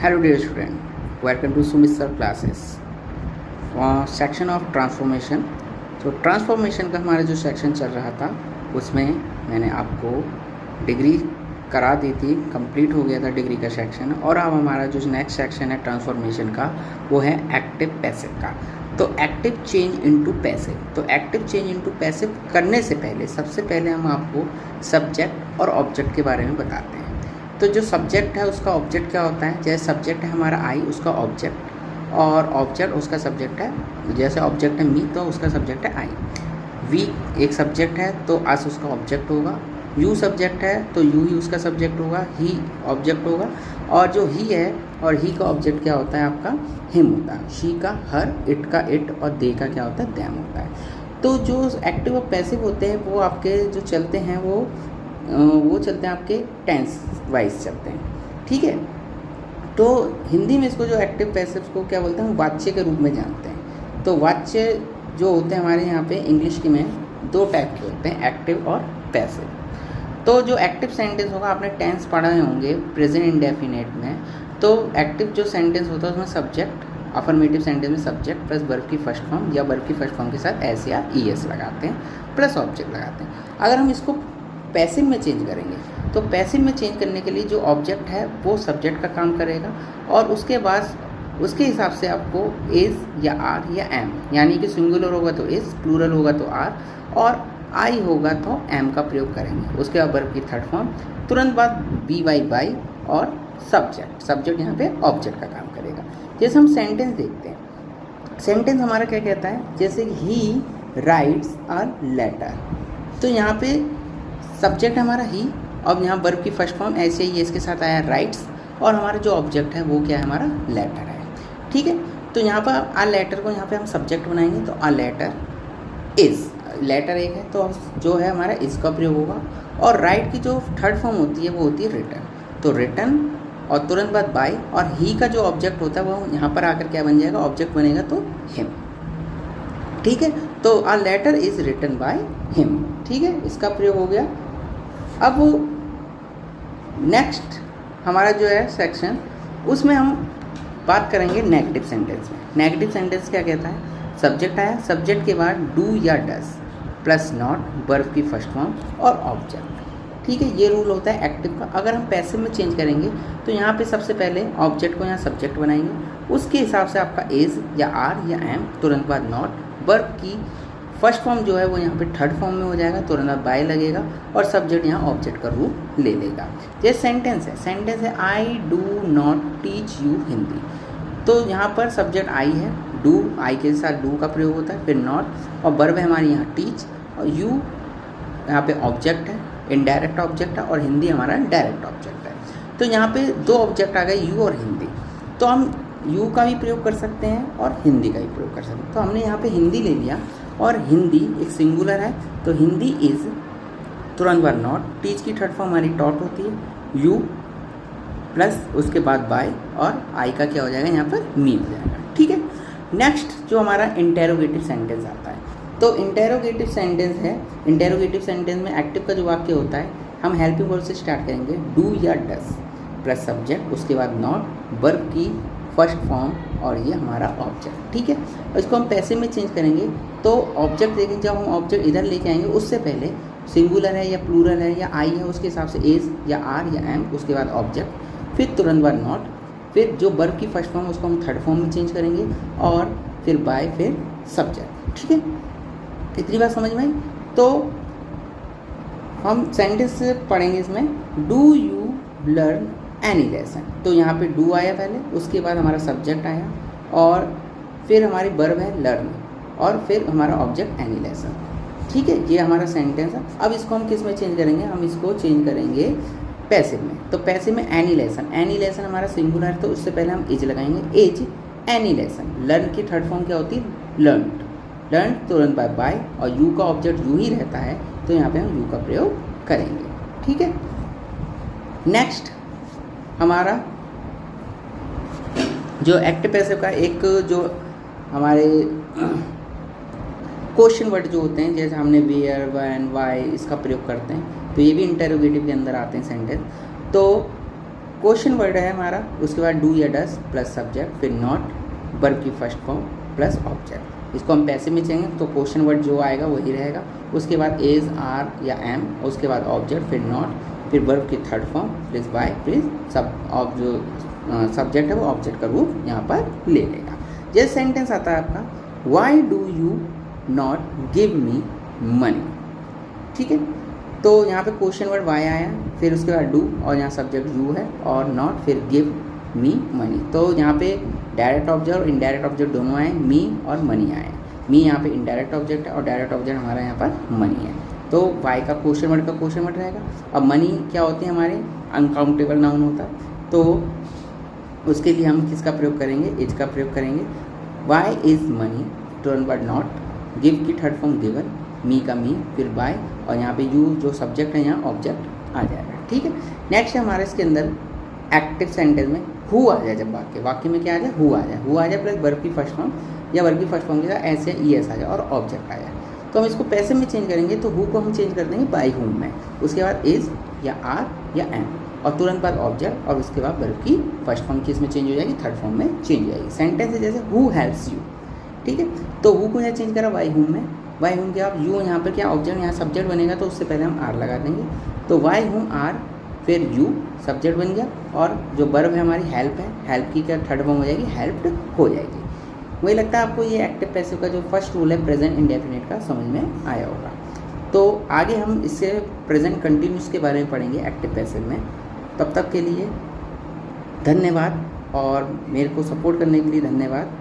Hello dear student, welcome to Sumit sir classes. Section of transformation. तो transformation का हमारा जो सेक्शन चल रहा था उसमें मैंने आपको डिग्री करा दी थी, कंप्लीट हो गया था डिग्री का सेक्शन. और अब हमारा जो नेक्स्ट सेक्शन है ट्रांसफॉर्मेशन का वो है एक्टिव पैसिव का. तो एक्टिव चेंज इनटू पैसिव. तो एक्टिव चेंज इनटू पैसिव करने से पहले सबसे पहले हम आपको सब्जेक्ट और ऑब्जेक्ट के बारे में बताते हैं. तो जो सब्जेक्ट है उसका ऑब्जेक्ट क्या होता है. जैसे सब्जेक्ट है हमारा आई, उसका ऑब्जेक्ट, और ऑब्जेक्ट उसका सब्जेक्ट है. जैसे ऑब्जेक्ट है मी तो उसका सब्जेक्ट है आई. वी एक सब्जेक्ट है तो अस उसका ऑब्जेक्ट होगा. यू सब्जेक्ट है तो यू ही उसका सब्जेक्ट होगा. ही ऑब्जेक्ट होगा. और जो ही है और ही का ऑब्जेक्ट क्या होता है आपका हिम होता है. शी का हर, इट का इट, और दे का क्या होता है देम होता है. तो जो एक्टिव और पैसिव होते हैं वो आपके जो चलते हैं वो चलते हैं आपके टेंस वाइज चलते हैं. ठीक है. तो हिंदी में इसको जो एक्टिव पैसिव को क्या बोलते हैं, वाच्य के रूप में जानते हैं. तो वाच्य जो होते हैं हमारे यहाँ पे इंग्लिश की में दो टाइप के होते हैं, एक्टिव और पैसिव. तो जो एक्टिव सेंटेंस होगा आपने टेंस पढ़े होंगे प्रेजेंट इंडेफिनिट में. तो एक्टिव जो सेंटेंस होता है उसमें सब्जेक्ट, अफर्मेटिव सेंटेंस में सब्जेक्ट प्लस वर्ब की फर्स्ट फॉर्म या वर्ब की फर्स्ट फॉर्म के साथ एस या ई एस लगाते हैं प्लस ऑब्जेक्ट लगाते हैं. अगर हम इसको पैसिव में चेंज करेंगे तो पैसिव में चेंज करने के लिए जो ऑब्जेक्ट है वो सब्जेक्ट का काम करेगा और उसके बाद उसके हिसाब से आपको इज़ या आर या एम, यानी कि सिंगुलर होगा तो इज़, प्लूरल होगा तो आर, और आई होगा तो एम का प्रयोग करेंगे. उसके बाद वर्ब की थर्ड फॉर्म, तुरंत बाद बी वाई बाई, और सब्जेक्ट यहाँ पे ऑब्जेक्ट का काम करेगा. जैसे हम सेंटेंस देखते हैं, सेंटेंस हमारा क्या कहता है, जैसे ही राइट्स अ लेटर. तो यहाँ पे सब्जेक्ट हमारा ही, अब यहाँ वर्ब की फर्स्ट फॉर्म ऐसे ही इसके साथ आया राइट्स, और हमारा जो ऑब्जेक्ट है वो क्या है हमारा लेटर है. ठीक है. तो यहाँ पर आ लेटर को यहाँ पे हम सब्जेक्ट बनाएंगे तो आ लेटर इज़, लेटर एक है तो जो है हमारा इसका प्रयोग होगा. और राइट की जो थर्ड फॉर्म होती है वो होती है रिटन. तो रिटन और तुरंत बाद बाय, और ही का जो ऑब्जेक्ट होता है वो यहाँ पर आकर क्या बन जाएगा, ऑब्जेक्ट बनेगा तो हिम. ठीक है. तो a letter is written by him. ठीक है, इसका प्रयोग हो गया. अब नेक्स्ट हमारा जो है सेक्शन उसमें हम बात करेंगे नेगेटिव सेंटेंस में. नेगेटिव सेंटेंस क्या कहता है, सब्जेक्ट आया, सब्जेक्ट के बाद डू या डस प्लस नॉट, वर्ब की फर्स्ट फॉर्म और ऑब्जेक्ट. ठीक है, ये रूल होता है एक्टिव का. अगर हम पैसिव में चेंज करेंगे तो यहाँ पे सबसे पहले ऑब्जेक्ट को यहाँ सब्जेक्ट बनाएंगे, उसके हिसाब से आपका इज़ या आर या एम, तुरंत बाद नॉट, वर्ब की फर्स्ट फॉर्म जो है वो यहाँ पे थर्ड फॉर्म में हो जाएगा, तुरंत बाय लगेगा, और सब्जेक्ट यहाँ ऑब्जेक्ट का रूप ले लेगा. ये सेंटेंस है I do not teach you Hindi. तो यहाँ पर सब्जेक्ट आई है, डू आई के साथ डू का प्रयोग होता है, फिर नॉट, और वर्ब है हमारी यहाँ टीच, और यू यहाँ पे ऑब्जेक्ट है, इनडायरेक्ट ऑब्जेक्ट है, और हिंदी हमारा डायरेक्ट ऑब्जेक्ट है. तो यहाँ पे दो ऑब्जेक्ट आ गए, यू और हिंदी. तो हम यू का भी प्रयोग कर सकते हैं और हिंदी का भी प्रयोग कर सकते हैं. तो हमने यहाँ पे हिंदी ले लिया, और हिंदी एक सिंगुलर है तो हिंदी इज़, तुरंत बाद नॉट, टीच की थर्ड फॉर्म हमारी टॉट होती है, यू प्लस उसके बाद बाय, और आई का क्या हो जाएगा यहाँ पर मी हो जाएगा. ठीक है. नेक्स्ट जो हमारा इंटेरोगेटिव सेंटेंस आता है. तो इंटेरोगेटिव सेंटेंस है, इंटेरोगेटिव सेंटेंस में एक्टिव का जो वाक्य होता है हम हेल्पिंग वर्ब से स्टार्ट करेंगे, डू या डस प्लस सब्जेक्ट, उसके बाद नॉट, वर्ब की फर्स्ट फॉर्म, और ये हमारा ऑब्जेक्ट. ठीक है. इसको हम पैसिव में चेंज करेंगे तो ऑब्जेक्ट देखें, जब हम ऑब्जेक्ट इधर लेके आएंगे उससे पहले सिंगुलर है या प्लूरल है या आई है उसके हिसाब से इज़ या आर या एम, उसके बाद ऑब्जेक्ट, फिर तुरंत बाद नॉट, फिर जो वर्ब की फर्स्ट फॉर्म उसको हम थर्ड फॉर्म में चेंज करेंगे, और फिर बाय, फिर सब्जेक्ट. ठीक है. इतनी बात समझ में आई. तो हम सेंटेंस पढ़ेंगे इसमें, do you learn any lesson. तो यहाँ पे डू आया पहले, उसके बाद हमारा सब्जेक्ट आया, और फिर हमारी वर्ब है लर्न, और फिर हमारा ऑब्जेक्ट एनी लेसन. ठीक है, ये हमारा सेंटेंस है. अब इसको हम किस में चेंज करेंगे, हम इसको चेंज करेंगे पैसिव में. तो पैसिव में एनी लेसन हमारा सिंगुलर है तो उससे पहले हम इज लगाएंगे, एज एनी लेसन. लर्न की थर्ड फॉर्म क्या होती है, लर्न तुरंत बाय, और यू का ऑब्जेक्ट यू ही रहता है तो यहाँ पे हम यू का प्रयोग करेंगे. ठीक है. नेक्स्ट हमारा जो एक्टिव पैसिव का एक जो हमारे क्वेश्चन वर्ड जो होते हैं, जैसे हमने वेयर, व्हेन, व्हाई इसका प्रयोग करते हैं, तो ये भी इंटेरोगेटिव के अंदर आते हैं सेंटेंस. तो क्वेश्चन वर्ड है हमारा, उसके बाद डू या डस प्लस सब्जेक्ट, फिर नॉट, वर्ब की फर्स्ट फॉर्म प्लस ऑब्जेक्ट। इसको हम पैसे में चाहिए तो क्वेश्चन वर्ड जो आएगा वही रहेगा, उसके बाद इज, आर या एम, उसके बाद ऑब्जेक्ट, फिर नॉट, फिर वर्ब की थर्ड फॉर्म, फिर बाय, फिर सब ऑफ जो सब्जेक्ट है वो ऑब्जेक्ट का रूप यहाँ पर ले लेगा। जैसे सेंटेंस आता है आपका, why do you not give me money. ठीक है, तो यहाँ पे क्वेश्चन वर्ड वाई आया, फिर उसके बाद डू और यहाँ सब्जेक्ट यू है और नॉट, फिर गिव मी मनी। तो यहाँ पे डायरेक्ट ऑब्जेक्ट और इनडायरेक्ट ऑब्जेक्ट दोनों आए, मी और मनी आए। मी यहाँ पे इनडायरेक्ट ऑब्जेक्ट है और डायरेक्ट ऑब्जेक्ट हमारा यहाँ पर मनी है। तो वाई का क्वेश्चन वर्ड का क्वेश्चन वर्ड रहेगा। अब मनी क्या होती है हमारे, अनकाउंटेबल नाउन होता है, तो उसके लिए हम किसका प्रयोग करेंगे, इज का प्रयोग करेंगे। Why is money, turn word not, give की थर्ड फॉर्म गिवन, मी का मी, फिर बाय और यहाँ पे यू जो सब्जेक्ट है यहाँ ऑब्जेक्ट आ जाएगा। ठीक है, नेक्स्ट है हमारे इसके अंदर एक्टिव सेंटेंस में हु आ जाए, जब वाक्य में क्या आ जाए, हु आ जाए प्लस वर्ब की फर्स्ट फॉर्म या वर्ब की फर्स्ट फॉर्म के साथ ऐसे ई एस आ जाए और ऑब्जेक्ट आ जाए। तो हम इसको पैसे में चेंज करेंगे, तो हु को हम चेंज कर देंगे बाई हुम में, उसके बाद इज या आर या एम और तुरंत बाद ऑब्जेक्ट और उसके बाद वर्ब की फर्स्ट फॉर्म की इसमें चेंज हो जाएगी, थर्ड फॉर्म में चेंज हो जाएगी। सेंटेंस है जैसे हु हेल्प्स यू। ठीक है, तो हु को यहाँ चेंज करा वाई हुम में, वाई हुम के आप यू यहाँ पर क्या ऑब्जेक्ट यहाँ सब्जेक्ट बनेगा, तो उससे पहले हम आर लगा देंगे, तो वाई हुम आर, फिर यू सब्जेक्ट बन गया और जो वर्ब है हमारी हेल्प है, हेल्प की क्या थर्ड फॉर्म हो जाएगी, हेल्प्ड हो जाएगी। मुझे लगता है आपको ये एक्टिव पैसिव का जो फर्स्ट रूल है प्रेजेंट इंडेफिनिट का समझ में आया होगा। तो आगे हम इससे प्रेजेंट कंटिन्यूस के बारे में पढ़ेंगे एक्टिव पैसिव में। तब तक के लिए धन्यवाद और मेरे को सपोर्ट करने के लिए धन्यवाद।